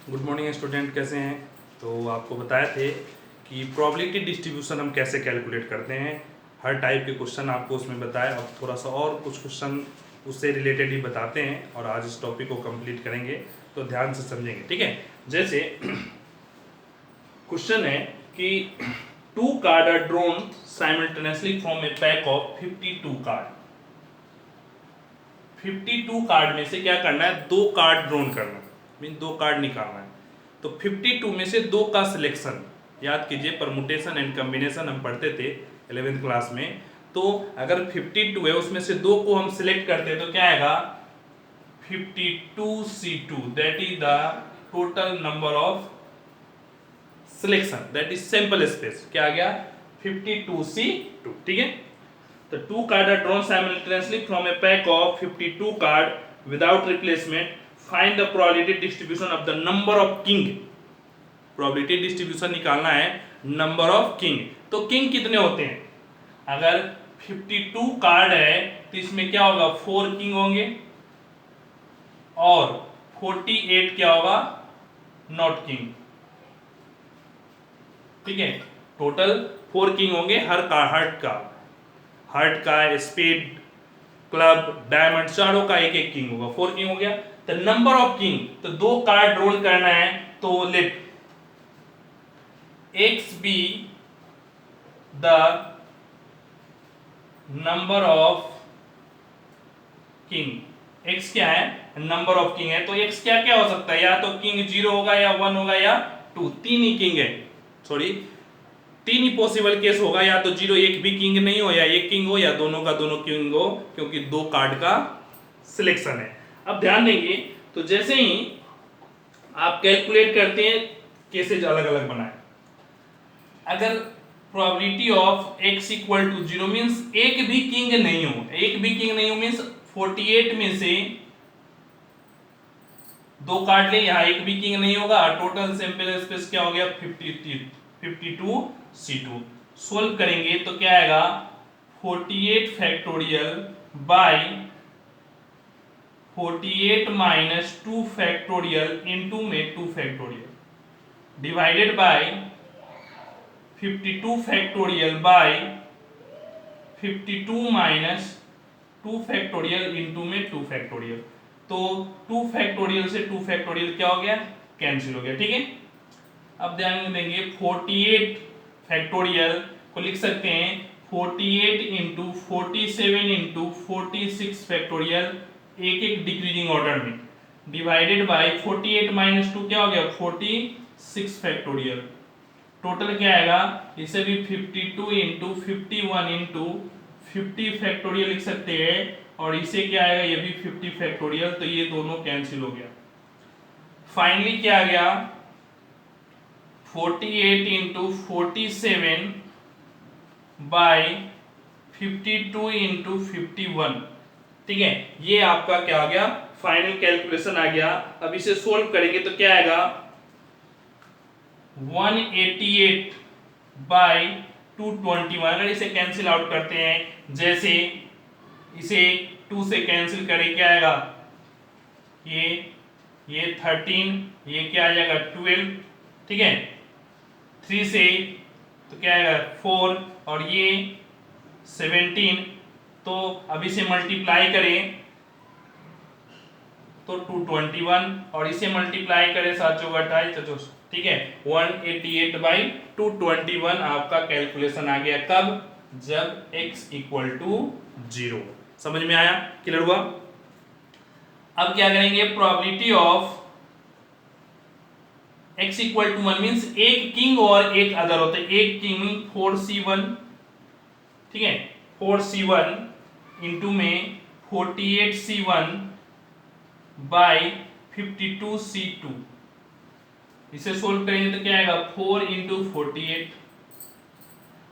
Good morning student, कैसे हैं। तो आपको बताए थे कि प्रोबेबिलिटी डिस्ट्रीब्यूशन हम कैसे कैलकुलेट करते हैं। हर टाइप के क्वेश्चन आपको उसमें बताया। अब थोड़ा सा और कुछ क्वेश्चन उससे रिलेटेड ही बताते हैं और आज इस टॉपिक को कंप्लीट करेंगे, तो ध्यान से समझेंगे, ठीक है। जैसे क्वेश्चन है कि 2 card are drawn simultaneously from a pack of 52 card. 52 card में से क्या करना है, 2 कार्ड ड्रॉन करना, मीन 2 कार्ड निकालना है। तो 52 में से 2 का सिलेक्शन, याद कीजिए परमुटेशन एंड कॉम्बिनेशन हम पढ़ते थे 11th क्लास में। तो अगर 52 है उसमें से 2 को हम सिलेक्ट करते हैं तो क्या आएगा 52C2, that is the total number of selection, that is sample space. क्या आ गया 52C2, ठीक है। The 2 cards are drawn simultaneously from a pack of 52 cards without replacement. Find the probability distribution of the number of king. Probability distribution निकालना है number of king। तो king कितने होते हैं, अगर 52 कार्ड है तो इसमें क्या होगा 4 किंग होंगे और 48 क्या होगा नॉट किंग, ठीक है। टोटल 4 किंग होंगे हर हार्ट का स्पेड क्लब डायमंड चारों का एक एक किंग होगा, 4 किंग हो गया। तो नंबर ऑफ किंग, तो 2 कार्ड रोल करना है तो let x be the number of king. x क्या है नंबर ऑफ किंग है, तो x क्या क्या हो सकता है, या तो किंग 0 होगा या 1 होगा या 2, 3 ही किंग है, सॉरी 3 ही पॉसिबल केस होगा, या तो 0 एक भी किंग नहीं हो या एक किंग हो या दोनों का दोनों किंग हो, क्योंकि 2 कार्ड का सिलेक्शन है। अब ध्यान देंगे तो जैसे ही आप कैलकुलेट करते हैं केसेज अलग अलग बनाए। अगर probability of x equal to 0 means एक भी किंग नहीं हो, एक भी किंग नहीं हो मींस 48 में से 2 कार्ड ले, यहां एक भी किंग नहीं होगा, टोटल सैंपल स्पेस क्या हो गया 52C2। सोल्व करेंगे तो क्या आएगा 48 factorial by 48 minus 2 factorial into में 2 factorial divided by 52 factorial by 52 minus 2 factorial into में 2 फैक्टोरियल। तो 2 फैक्टोरियल से 2 फैक्टोरियल क्या हो गया कैंसिल हो गया, ठीक है। अब ध्यान देंगे 48 फैक्टोरियल को लिख सकते हैं 48 इंटू 47 इंटू 46 फैक्टोरियल, एक एक डिक्रीजिंग ऑर्डर में, डिवाइडेड बाय 48 माइनस 2 क्या हो गया 46 फैक्टोरियल। टोटल क्या आएगा, इसे भी 52 इंटू 51 इंटू 50 फैक्टोरियल लिख सकते हैं, और इसे क्या आएगा ये भी 50 फैक्टोरियल, तो ये दोनों कैंसिल हो गया। फाइनली क्या आ गया 48 इंटू 47 बाय 52 इंटू 51, ठीक है। ये आपका क्या आ गया फाइनल कैलकुलेशन आ गया। अब इसे सोल्व करेंगे तो क्या आएगा 188 बाय 221। अगर इसे कैंसिल आउट करते हैं, जैसे इसे 2 से कैंसिल करें क्या आएगा ये 13, ये क्या आ जाएगा 12, ठीक है। 3 से तो क्या आएगा 4 और ये 17, तो अब इसे मल्टीप्लाई करें तो 221 और इसे मल्टीप्लाई करें 7 चौक 28, ठीक है। 188 बाई 221 आपका कैलकुलेशन आ गया, कब जब x इक्वल टू 0। समझ में आया, क्लियर हुआ। अब क्या करेंगे probability of x equal to 1 means एक किंग और एक अदर होता है, एक किंग 4C1, ठीक है 4C1 इंटू में 48C1 बाय 52C2। इसे सोल्व करेंगे तो क्या आएगा 4 इंटू 48,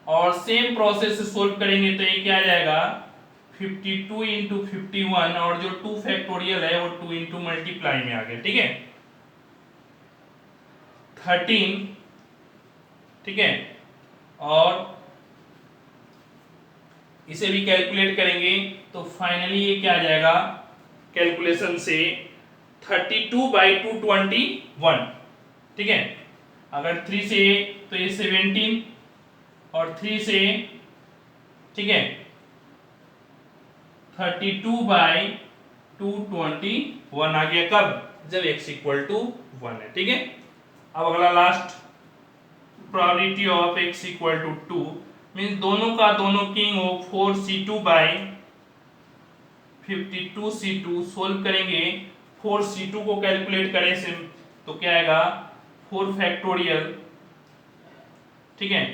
और सेम प्रोसेस से सोल्व करेंगे तो ये क्या आ जाएगा 52 इंटू 51, और जो 2 फैक्टोरियल है वो 2 इंटू मल्टीप्लाई में आ गया, ठीक है 13, ठीक है। और इसे भी कैलकुलेट करेंगे तो फाइनली ये क्या आ जाएगा कैलकुलेशन से 32 बाई 221, ठीक है। अगर 3 से तो ये 17 और 3 से, ठीक है, 32/221 आ गया कब, जब x इक्वल टू 1 है। ठीक है। अब अगला last probability of x equal to 2 means दोनों का दोनों किंग हो 4c2/52c2 सोल्व करेंगे। 4c2 को कैलकुलेट करें सिम तो क्या आएगा 4 फैक्टोरियल, ठीक है,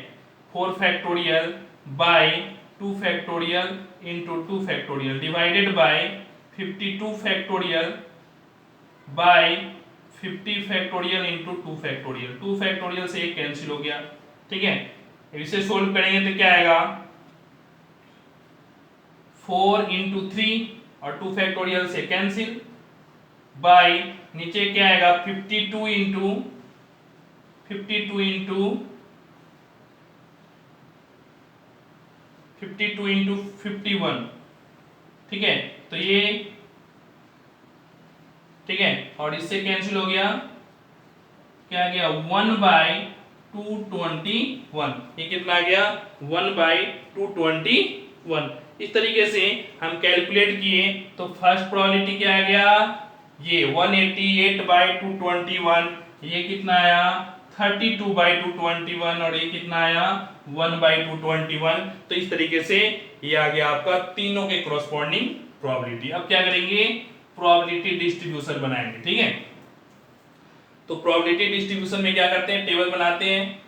4 factorial by 2 factorial into 2 factorial divided by 52 factorial by 50 factorial into 2 factorial. 2 factorial से एक कैंसिल हो गया। ठीक है। इसे सोल्व करेंगे तो क्या आएगा 4 इंटू 3 और 2 फैक्टोरियल से कैंसिल बाय नीचे क्या आएगा 52 इंटू 52 इंटू 51। ठीक है। तो ये, ठीक है, और इससे कैंसिल हो गया, क्या आ गया 1/221। ये कितना आ गया 1/221। इस तरीके से हम कैलकुलेट किए तो फर्स्ट प्रोबेबिलिटी क्या आ गया, ये 188/221, ये कितना आया 32/221 और ये कितना आया 1/221। तो इस तरीके से ये आ गया आपका तीनों के कॉरस्पॉन्डिंग प्रोबेबिलिटी। अब क्या करेंगे प्रोबेबिलिटी डिस्ट्रीब्यूशन बनाएंगे। ठीक है। तो प्रोबेबिलिटी डिस्ट्रीब्यूशन में क्या करते हैं टेबल बनाते हैं।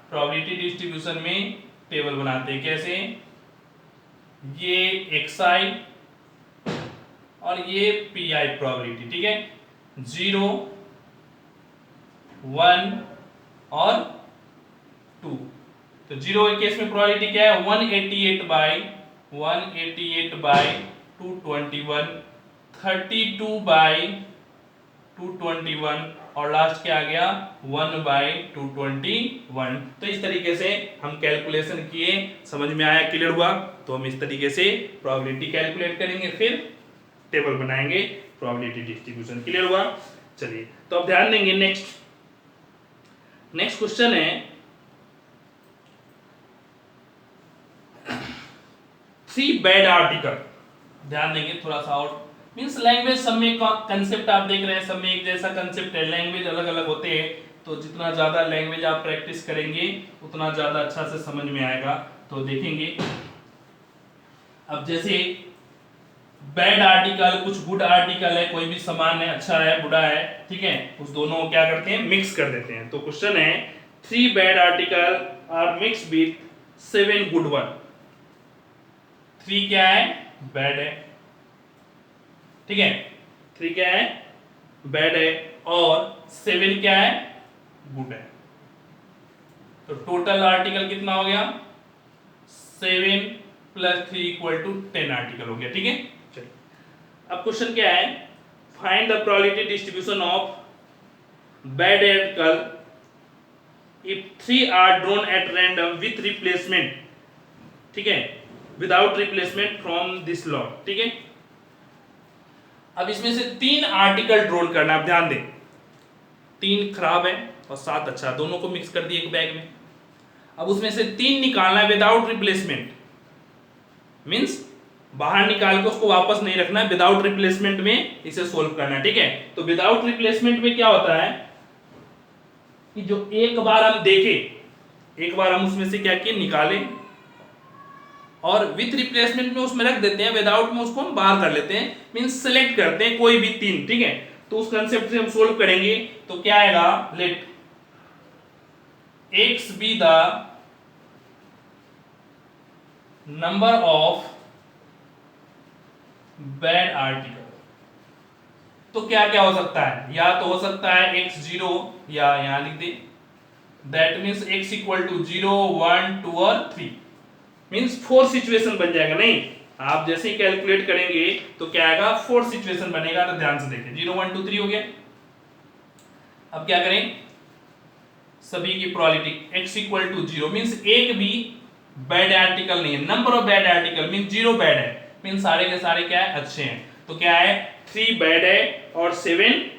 प्रोबेबिलिटी डिस्ट्रीब्यूशन में टेबल बनाते हैं कैसे, ये xi और ये pi प्रोबेबिलिटी, ठीक है, 0 1 और 2। तो 0 के केस में प्रोबेबिलिटी क्या है 188/221, 32/221 और लास्ट क्या आ गया 1/221। तो इस तरीके से हम कैलकुलेशन किए, समझ में आया, क्लियर हुआ। तो हम इस तरीके से प्रोबेबिलिटी कैलकुलेट करेंगे, फिर टेबल बनाएंगे प्रोबेबिलिटी डिस्ट्रीब्यूशन। क्लियर हुआ। चलिए तो अब ध्यान देंगे नेक्स्ट क्वेश्चन है 3 बैड आर्टिकल। ध्यान देंगे थोड़ा सा और, मींस लैंग्वेज सब में कंसेप्ट आप देख रहे हैं, सब में एक जैसा कंसेप्ट है, लैंग्वेज अलग अलग होते हैं। तो जितना ज्यादा लैंग्वेज आप प्रैक्टिस करेंगे उतना ज्यादा अच्छा से समझ में आएगा। तो देखेंगे अब जैसे बैड आर्टिकल, कुछ गुड आर्टिकल है, कोई भी समान है, अच्छा है बुरा है, ठीक है, उस दोनों को क्या करते हैं मिक्स कर देते हैं। तो क्वेश्चन है 3 bad article are mix with 7 good one. 3 क्या है बैड है, ठीक है, 3 क्या है बैड है और 7 क्या है गुड है। तो टोटल आर्टिकल कितना हो गया 7 + 3 = 10 आर्टिकल हो गया। ठीक है। चलिए अब क्वेश्चन क्या है, find the probability distribution of bad article if 3 are drawn at random with replacement, ठीक है, without replacement from this lot. ठीक है। अब इसमें से 3 आर्टिकल ड्रॉन करना। आप ध्यान दें 3 खराब है और 7 अच्छा, दोनों को मिक्स कर दिए एक बैग में। अब उसमें से 3 निकालना है विदाउट रिप्लेसमेंट, मींस बाहर निकाल के उसको वापस नहीं रखना है, विदाउट रिप्लेसमेंट में इसे सोल्व करना है। ठीक है। तो विदाउट रिप्लेसमेंट में क्या होता है कि जो एक बार हम देखें, एक बार हम उसमें से क्या किए निकालें और विथ रिप्लेसमेंट में उसमें रख देते हैं, विदाउट में उसको हम बाहर कर लेते हैं, मींस सेलेक्ट करते हैं कोई भी 3। ठीक है। तो उस कंसेप्ट से हम सोल्व करेंगे तो क्या आएगा, let x be the number of bad article. तो क्या क्या हो सकता है, या तो हो सकता है x 0 या यहां लिख दे, दैट मीन्स x = 0 1 2 और 3, मीन्स 4 सिचुएशन बन जाएगा। नहीं, आप जैसे ही कैलकुलेट करेंगे तो क्या आएगा 4 सिचुएशन बनेगा। तो ध्यान से देखें 0 1 2 3 हो गया। अब क्या करें, सभी की प्रोबेबिलिटी x = 0 मींस एक भी बैड आर्टिकल नहीं है, number of bad article means 0 bad है, मींस सारे के सारे क्या है अच्छे हैं। तो क्या है 3 बैड है और 7,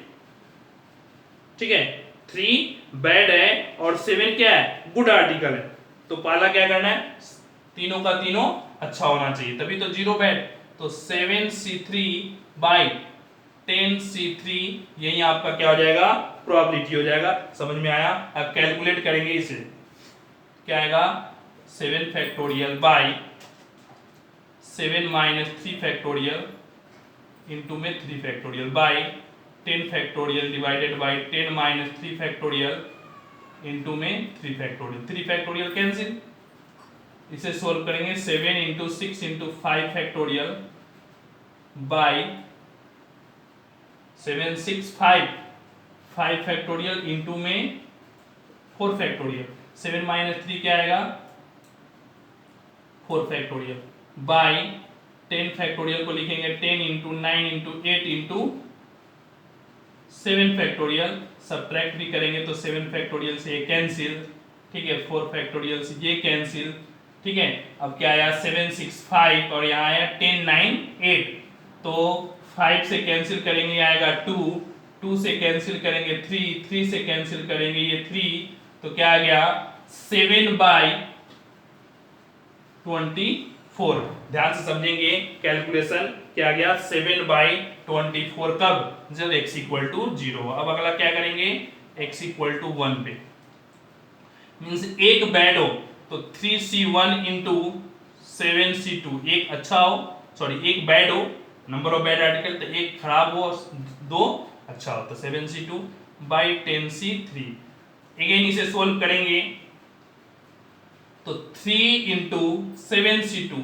ठीक है, 3 बैड है और 7 क्या है, गुड आर्टिकल है। तो पहला क्या करना है, तीनों का तीनों अच्छा होना चाहिए, तभी तो 0 बैड। तो 7c3 बाई 10c3 यही आपका क्या हो जाएगा, प्रोबेबिलिटी हो जाएगा। समझ में आया? अब कैलकुलेट करेंगे इसे, क्या आएगा, 7 factorial by 7 minus 3 factorial into में 3 factorial by 10 factorial divided by 10 minus 3 factorial into में 3 फैक्टोरियल। 3 फैक्टोरियल कैंसिल, इसे सोल्व करेंगे 7 into 6 into 5 factorial by 7 6 5 factorial into में 4 फैक्टोरियल। 7 माइनस 3 क्या आएगा, 4 फैक्टोरियल बाई 10 फैक्टोरियल को लिखेंगे 10 into 9 into 8 into 7 factorial. Subtract भी करेंगे तो 7 फैक्टोरियल से ये कैंसिल, ठीक है, 4 फैक्टोरियल से ये कैंसिल, ठीक है। अब क्या आया, 7 6 5 और यहाँ आया 10 9 8, तो 5 से कैंसिल करेंगे आएगा 2, 2 से कैंसिल करेंगे 3, 3 से कैंसिल करेंगे ये 3, तो क्या आ गया 7 बाई 24। ध्यान से समझेंगे कैलकुलेशन, क्या गया 7 बाई 24, कब, जब x इक्वल टू 0। अब अगला क्या करेंगे, x इक्वल टू 1 पे, मीन्स एक बैड हो तो 3c1 इंटू 7c2, एक अच्छा हो, सॉरी एक बैड हो, नंबर ऑफ बैड आर्टिकल, तो एक खराब हो, दो अच्छा हो, तो 7c2 बाई 10c3। अगेन इसे सोल्व करेंगे तो 3 into 7c2,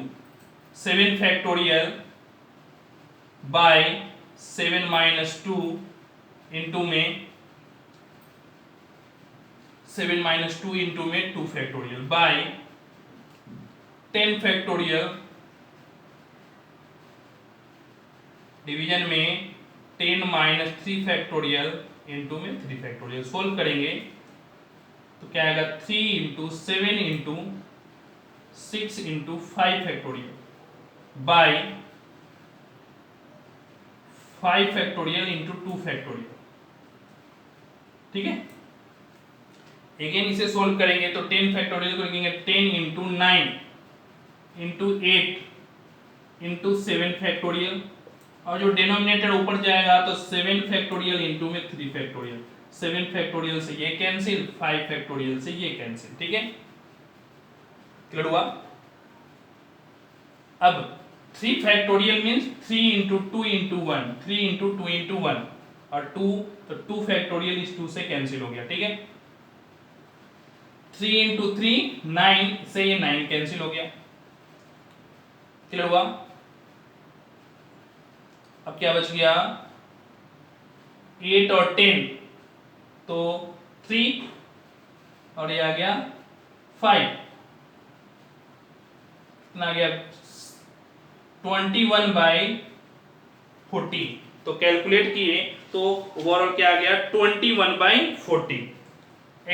7 factorial by 7 minus 2 into में 7 माइनस 2 इंटू में 2 फैक्टोरियल बाय 10 फैक्टोरियल डिवीजन में 10 माइनस 3 फैक्टोरियल इंटू में 3 फैक्टोरियल। सोल्व करेंगे तो क्या आएगा 3 into 7 into 6 into 5 factorial by 5 factorial into 2 factorial, ठीक है। अगेन इसे सोल्व करेंगे तो 10 फैक्टोरियल को लिखेंगे 10 इंटू 9 इंटू 8 इंटू 7 फैक्टोरियल, और जो डिनोमिनेटर ऊपर जाएगा तो 7 फैक्टोरियल इंटू में 3 फैक्टोरियल। 7 फैक्टोरियल से ये कैंसिल, 5 फैक्टोरियल से ये कैंसिल, ठीक है, क्लियर हुआ। अब 3 factorial means 3 into 2 into 1, 3 into 2 into 1 और 2, तो 2 फैक्टोरियल इस 2 से कैंसिल हो गया, ठीक है। 3 इंटू 3 9 से ये 9 कैंसिल हो गया, क्लियर हुआ। अब क्या बच गया 8 और 10, तो 3 और ये आ गया 5, कितना आ गया 21 बाई 40। तो कैलकुलेट किए तो ओवरऑल क्या आ गया 21 बाई 40,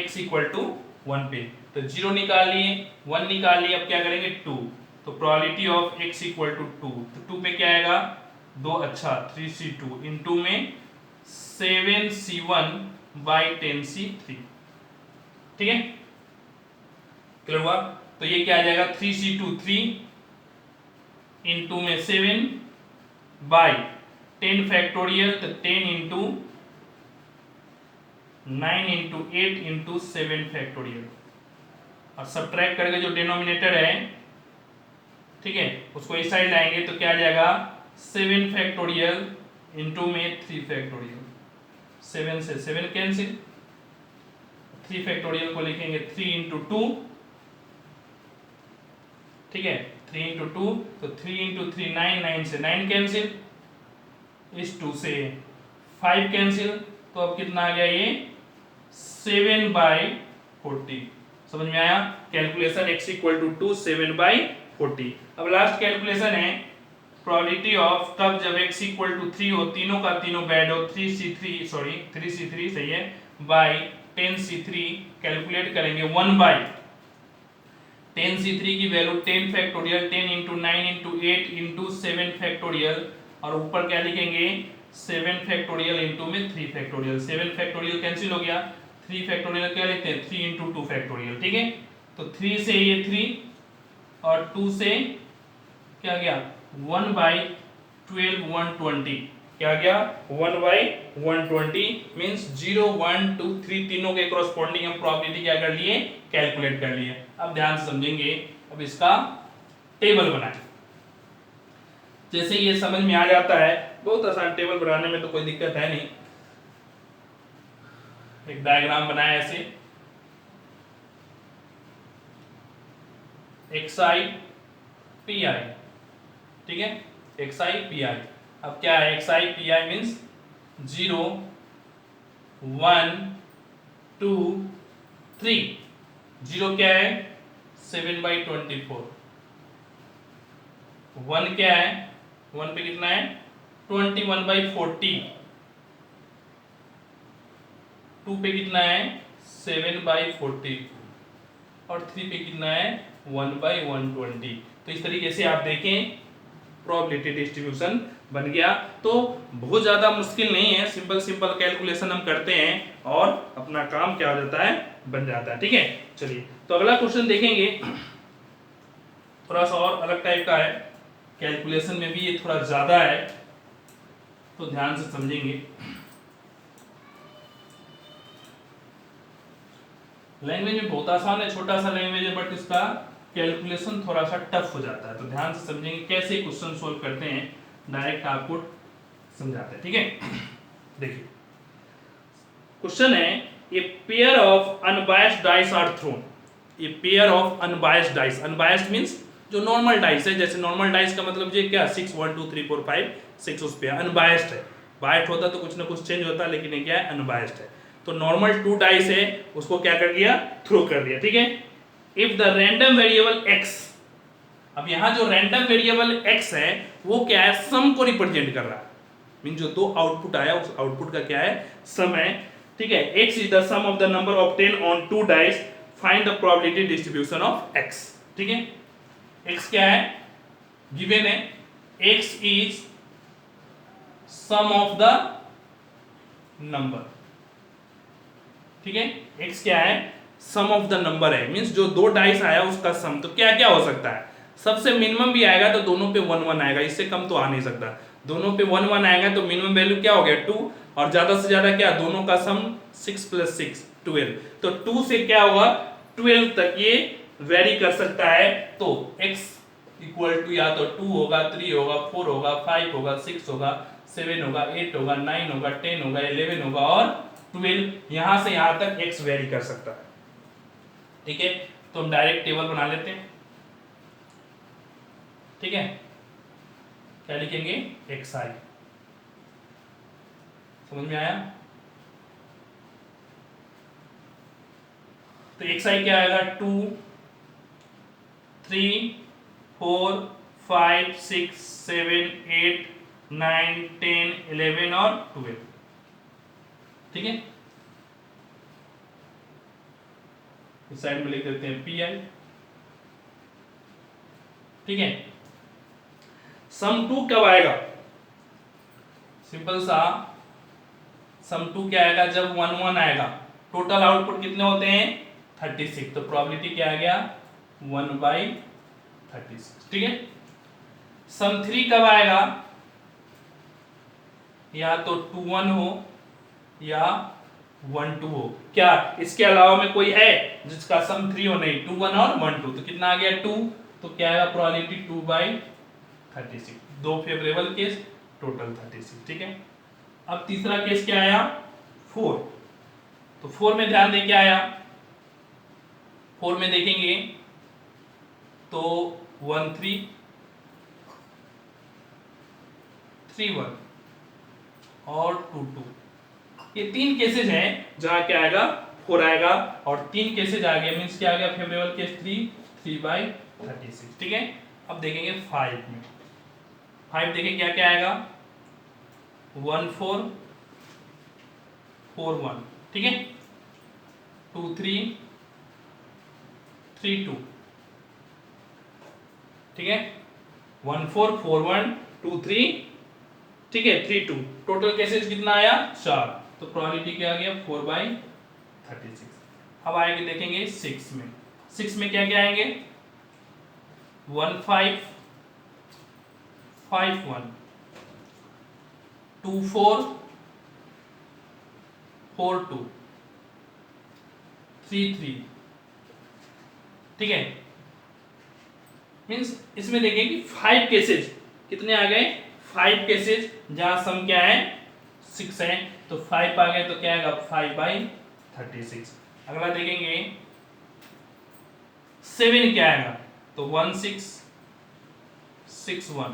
x इक्वल टू 1 पे, तो 0 निकाल लिए, 1 निकाल लिए, अब क्या करेंगे 2, तो probability of x equal to 2, तो 2 पे क्या आएगा 2 अच्छा 3c2 इंटू में 7c1 बाई 10c3, ठीक है, क्लियर हुआ। तो ये क्या आ जाएगा 3c2 3 इंटू में 7 बाई 10 फैक्टोरियल, तो 10 इंटू 9 इंटू 8 इंटू 7 फैक्टोरियल, और सब्ट्रैक्ट करके जो डिनोमिनेटर है, ठीक है, उसको इस साइड लाएंगे तो क्या आ जाएगा 7 फैक्टोरियल इंटू में 3 फैक्टोरियल। 7 से 7 कैंसिल, 3 फैक्टोरियल को लिखेंगे 3 इंटू 2, ठीक है, 3 इंटू 2, तो 3 इंटू 3 9, 9 से 9 कैंसिल, इस 2 से 5 कैंसिल, तो अब कितना आ गया ये 7 बाई 40। समझ में आया calculation, x equal to 2 7 by 40। अब लास्ट कैलकुलेशन है प्रोबेबिलिटी ऑफ, तब जब x इक्वल टू 3 हो, तीनों का तीनों बैड हो, 3c3 सॉरी 3c3 सही है बाई 10c3, कैलकुलेट करेंगे 1 बाई 10c3 की value 10 factorial 10 into 9 into 8 into 7 factorial, और ऊपर क्या लिखेंगे 7 फैक्टोरियल इंटू में 3 फैक्टोरियल, 7 फैक्टोरियल कैंसिल हो गया, 3 फैक्टोरियल क्या लिखते हैं 3 इंटू 2 फैक्टोरियल, ठीक है। तो 3 से ये 3 और 2 से क्या गया 1 बाई 12 120, क्या गया 1 बाई 120 मींस 0 1 2 3 तीनों के कॉरस्पॉन्डिंग हम प्रोबेबिलिटी क्या कर लिए कैलकुलेट कर लिए। अब ध्यान से समझेंगे, अब इसका टेबल बनाएं। जैसे ये समझ में आ जाता है, बहुत आसान, टेबल बनाने में तो कोई दिक्कत है नहीं। एक डायग्राम बनाया ऐसे, xi pi, ठीक है, xi pi। अब क्या है xi pi मींस 0 1 2 3, 0 क्या है 7/24, 1 क्या है 1 पे कितना है 21/40, 2 पे कितना है 7/40 और 3 पे कितना है 1/120। तो इस तरीके से आप देखें प्रोबेबिलिटी डिस्ट्रीब्यूशन बन गया। तो बहुत ज्यादा मुश्किल नहीं है, सिंपल सिंपल कैलकुलेशन हम करते हैं और अपना काम क्या हो जाता है बन जाता है, ठीक है। चलिए तो अगला क्वेश्चन देखेंगे, थोड़ा सा और अलग टाइप का है, कैलकुलेशन में भी ये थोड़ा ज्यादा है, तो ध्यान से समझेंगे। लैंग्वेज में बहुत आसान है, छोटा सा लैंग्वेज है, बट इसका कैलकुलेशन थोड़ा सा टफ हो जाता है। तो ध्यान से समझेंगे कैसे क्वेश्चन सोल्व करते हैं, डायरेक्ट आपको समझाते हैं, ठीक है। देखिए क्वेश्चन है, ये pair of unbiased dice are thrown, ये pair of unbiased dice, unbiased means जो नॉर्मल डाइस है, जैसे नॉर्मल डाइस का मतलब ये क्या 6 1 2 3 4 5 6 उस पे अनबायस्ड है, बायस्ड होता तो कुछ ना कुछ चेंज होता, लेकिन ये क्या है अनबायस्ड है। तो नॉर्मल 2 डाइस है, उसको क्या कर दिया थ्रो कर दिया, ठीक है। If the random variable x, अब यहां जो रैंडम वेरिएबल x है वो क्या है सम को रिप्रेजेंट कर रहा है, मीन जो दो आउटपुट आया उस आउटपुट का क्या है सम है, ठीक है। x is the sum of the number obtain on 2 dice, find the probability distribution of x, ठीक है। x क्या है गिवन है, x is sum of the number, ठीक है। x क्या है सम ऑफ द नंबर है, मींस जो दो डाइस आया उसका सम, तो क्या क्या हो सकता है, सबसे मिनिमम भी आएगा तो दोनों पे 1 1 आएगा, इससे कम तो आ नहीं सकता, दोनों पे 1 1 आएगा तो मिनिमम वैल्यू क्या हो गया 2, और ज्यादा से ज्यादा क्या दोनों का सम 6 + 6 12, तो 2 से क्या होगा 12 तक ये वेरी कर सकता है। तो x इक्वल टू या तो 2 होगा 3 होगा 4 होगा 5 होगा 6 होगा 7 होगा 8 होगा 9 होगा 10 होगा 11 होगा और 12, यहां से यहां तक x वेरी कर सकता है, ठीक है। तो हम डायरेक्ट टेबल बना लेते हैं, ठीक है। क्या लिखेंगे xi, समझ में आया। तो xi क्या आएगा 2 3 4 5 6 7 8 9 10 11 और 12, ठीक है। इस साइड में लिख देते हैं pi, ठीक है। सम 2 कब आएगा, सिंपल सा सम 2 क्या आएगा जब 1 1 आएगा, टोटल आउटपुट कितने होते हैं 36, तो प्रोबेबिलिटी क्या आ गया 1/36, ठीक है। सम 3 कब आएगा, या तो 2 1 हो या 1 2 हो, क्या इसके अलावा में कोई है जिसका सम 3 हो, नहीं 2 1 और 1 2, तो कितना आ गया 2, तो क्या आएगा प्रोबेबिलिटी 2/36, दो फेवरेबल केस टोटल 36, ठीक है। अब तीसरा केस क्या आया 4, तो 4 में ध्यान दें क्या आया, 4 में देखेंगे तो 1 3 3 1 और 2 2, ये 3 केसेस हैं जहां क्या आएगा 4 आएगा, और 3 केसेस आ गए मींस क्या आ गया फेवरेबल केस 3/36, ठीक है। अब देखेंगे 5 में, 5 देखें क्या क्या आएगा 1 4 4 1, ठीक है, 2 3 3 2, ठीक है, 1 4 4 1 2 3, ठीक है 3 2, टोटल केसेज कितना आया 4, तो प्रोबेबिलिटी क्या आ गया 4/36। अब आएंगे देखेंगे 6 में। 6 में क्या क्या आएंगे 1551 2442 33, ठीक है। मींस इसमें देखें कि 5 केसेज कितने आ गए 5 केसेज, जहां सम क्या है 6 है, तो 5 आ गए तो क्या आएगा 5/36। अगला देखेंगे 7 क्या आएगा, तो 1661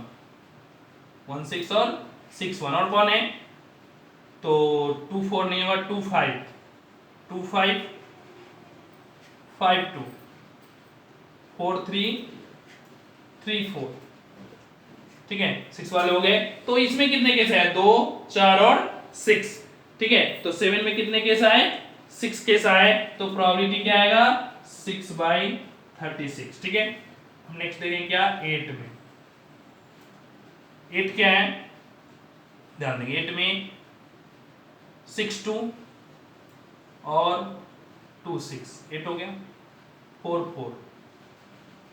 16 और 61, और कौन है तो 24 नहीं होगा 25 25 52 4334, ठीक है 6 वाले हो गए। तो इसमें कितने केस है 2 4 और 6, ठीक है। तो 7 में कितने केस आए 6 केस आए, तो प्रोबेबिलिटी क्या आएगा 6/36, ठीक है। हम नेक्स्ट देखेंगे क्या 8 में। 8 क्या है ध्यान देंगे, 8 में 62 और 26, 8 हो गया 44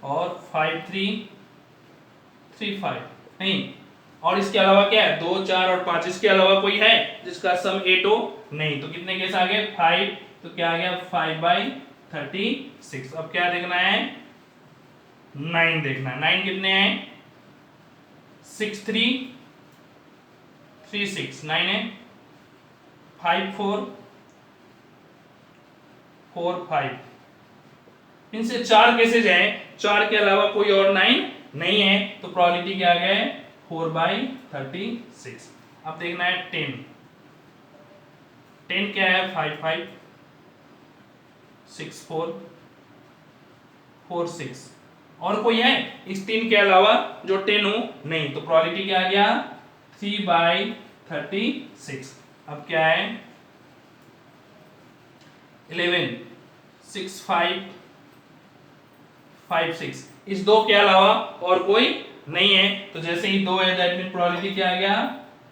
और 5335, नहीं, और इसके अलावा क्या है 2 4 और 5, इसके अलावा कोई है जिसका सम 8 हो, नहीं। तो कितने केस आ गए 5, तो क्या आ गया 5/36। अब क्या देखना है 9 देखना है। 9 कितने हैं 6336, 9 है 5445, इनसे 4 केसेज हैं, 4 के अलावा कोई और 9 नहीं है, तो प्रोबेबिलिटी क्या आ गया है 4/36। अब देखना है 10 क्या है 556446, और कोई है इस 3 के अलावा जो 10 हो, नहीं, तो प्रोबेबिलिटी क्या आ गया 3/36। अब क्या है 11 6556, इस 2 के अलावा और कोई नहीं है, तो जैसे ही 2 है दैट मीन प्रोबेबिलिटी क्या आ गया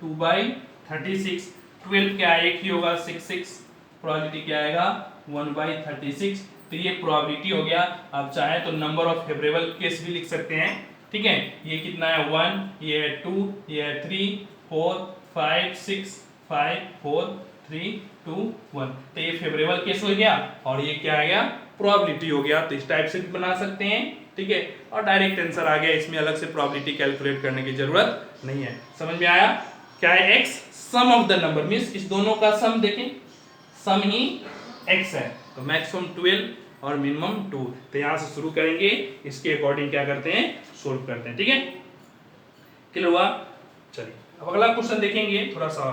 2/36। 12 क्या है एक ही होगा 66, प्रोबेबिलिटी क्या आएगा 1/36। तो ये प्रोबेबिलिटी हो गया। आप चाहे तो नंबर ऑफ फेवरेबल केस भी लिख सकते हैं, ठीक है। ये कितना है 1, ये है 2, ये है 3 4 5 6 5 4 3 2 1, तो ये फेवरेबल केस हो गया, और ये क्या आ गया प्रोबेबिलिटी हो गया। तो इस टाइप से भी बना सकते हैं, ठीक है। और डायरेक्ट आंसर आ गया, इसमें अलग से प्रोबेबिलिटी कैलकुलेट करने की जरूरत नहीं है। समझ में आया क्या है x sum of the number, means इस दोनों का सम देखें, सम ही x है, तो मैक्सिमम 12 और मिनिमम 2। तो यहां से शुरू करेंगे, इसके अकॉर्डिंग क्या करते हैं सोल्व करते हैं, ठीक है। क्लियर हुआ। चलिए अब अगला क्वेश्चन देखेंगे थोड़ा सा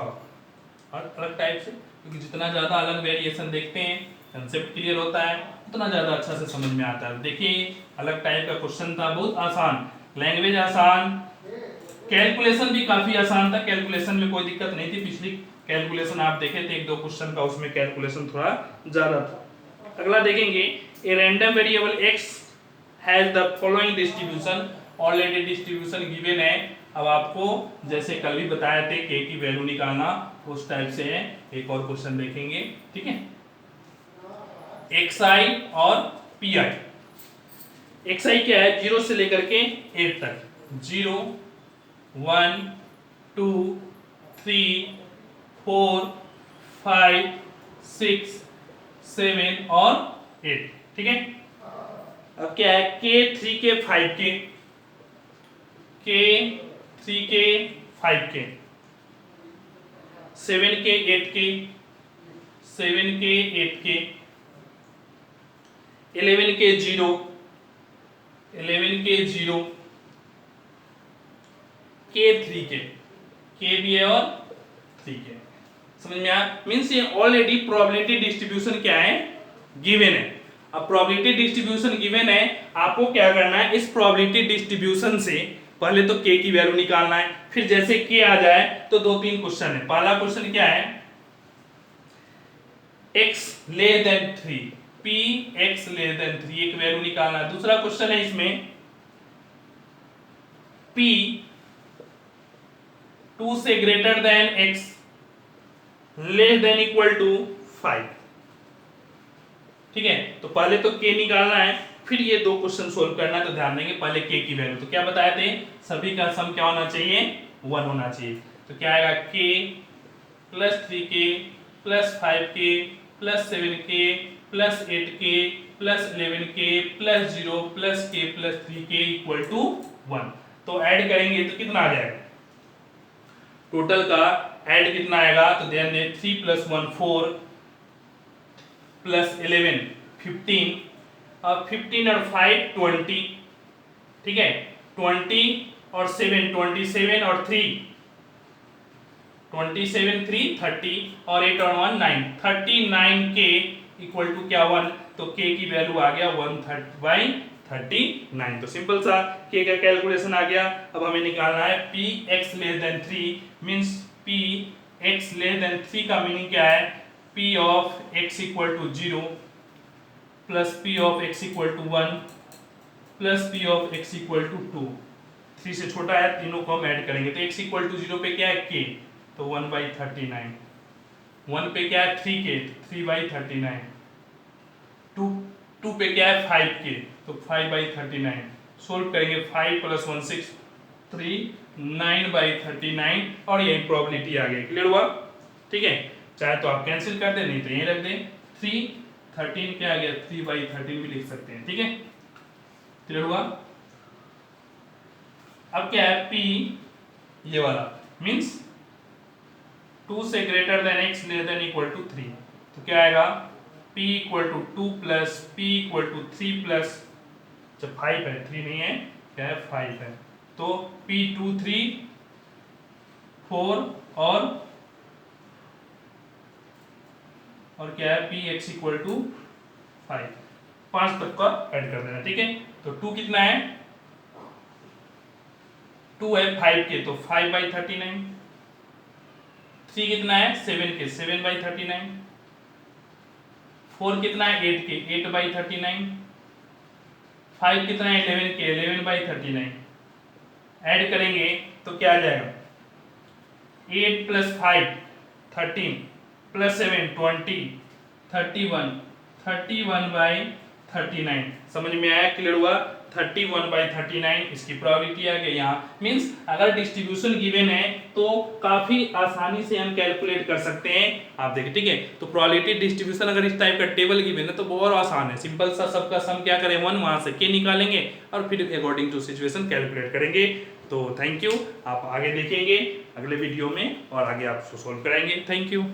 अलग टाइप से, क्योंकि जितना ज्यादा अलग वेरिएशन देखते हैं कंसेप्ट क्लियर होता है, उतना ज्यादा अच्छा से समझ में आता है। देखिए अलग टाइप का क्वेश्चन था, बहुत आसान, लैंग्वेज आसान, कैलकुलेशन भी काफी आसान था, कैलकुलेशन में कोई दिक्कत नहीं थी। पिछली कैलकुलेशन आप देखे थे 1-2 क्वेश्चन का, उसमें कैलकुलेशन थोड़ा ज्यादा था। अगला देखेंगे a random variable x has the following distribution, already distribution given है। अब आपको जैसे कल भी बताए थे k की वैल्यू निकालना, उस टाइप से है। एक और क्वेश्चन देखेंगे, ठीक है, xi और pi। xi क्या है 0 से लेकर के 8 तक, 0 1 2 3 4 5 6 7 और 8, ठीक है। अब क्या है k 3k 5k, k 3k 5k, 7k 8k, 7k 8k, 11k 0, 11k 0, k 3k, k भी है और 3k। समझ में आया, मींस ये ऑलरेडी प्रोबेबिलिटी डिस्ट्रीब्यूशन क्या है गिवन है। अब प्रोबेबिलिटी डिस्ट्रीब्यूशन गिवन है, आपको क्या करना है इस प्रोबेबिलिटी डिस्ट्रीब्यूशन से पहले तो k की वैल्यू निकालना है, फिर जैसे k आ जाए तो 2-3 क्वेश्चन है। पहला क्वेश्चन क्या है x less than 3, p x less than 3, एक वैल्यू निकालना है। दूसरा क्वेश्चन है इसमें p 2 से greater than x less than equal to 5। ठीक है, तो पहले तो k निकालना है, फिर ये दो क्वेश्चन सोल्व करना है। तो ध्यान देंगे पहले k की वैल्यू, तो क्या बताए थे, सभी का सम क्या होना चाहिए, 1 होना चाहिए। तो क्या आएगा, k plus 3k plus 5k plus 7k plus 8k plus 11k plus 0 plus k plus 3k equal to 1। तो ऐड करेंगे तो कितना आ जाएगा, टोटल का ऐड कितना आएगा, तो ध्यान दें 3 प्लस 1 4 प्लस 11 15 और 15 और 5 20। ठीक है, 20 और 7 27 और 3 27 3 30 और 8 और 1 9 39k इक्वल टू क्या 1। तो k की वैल्यू आ गया 1/39। तो सिंपल सा k का कैलकुलेशन आ गया। अब हमें निकालना है px less than 3 means px less than 3 का मीनिंग क्या है, p of x equal to 0 plus p of x equal to 1 plus p of x equal to 2। 3 से छोटा है, तीनों को हम ऐड करेंगे। तो x इक्वल टू 0 पे क्या है k, तो 1/39। 1 पे क्या है 3k, 3/39। 2 पे क्या है 5k, तो 5/39। सोल्व करेंगे, 5 प्लस 1 6 3 9/39 और यही प्रोबेबिलिटी आ गई। क्लियर हुआ, ठीक है, चाहे तो आप कैंसिल कर दें, नहीं तो यही रख दें। 3 13 क्या आ गया, 3/13 भी लिख सकते हैं। ठीक है, क्लियर हुआ। अब क्या है, p ये वाला मींस 2 से greater than x less than equal to 3। तो क्या आएगा, p equal to 2 plus p equal to 3 plus, जब 5 है 3 नहीं है, क्या है 5 है, तो p 2 3 4 और क्या है p x इक्वल टू 5 तक का ऐड कर देना। ठीक है, तो 2 कितना है, 2 है 5 के, तो 5/39। 3 कितना है 7 के, 7/39। 4 कितना है 8 के, 8/39। 5 कितना है 11 के, 11/39। ऐड करेंगे तो क्या आ जाएगा, 8 प्लस 5 13 प्लस 7 20 31 31/39। समझ में आया, क्लियर हुआ। 31/39 इसकी प्रोबेबिलिटी आ गई यहाँ। मींस अगर डिस्ट्रीब्यूशन गिवन है तो काफी आसानी से हम कैलकुलेट कर सकते हैं। आप देखिए, ठीक है, तो प्रोबेबिलिटी डिस्ट्रीब्यूशन अगर इस टाइप का टेबल गिवन है तो बहुत आसान है, सिंपल सा, सबका सम क्या करें 1, वहां से k निकालेंगे और फिर अकॉर्डिंग टू सिचुएशन कैलकुलेट करेंगे। तो थैंक यू, आप आगे देखेंगे अगले वीडियो में और आगे आप सोल्व कराएंगे। Thank you.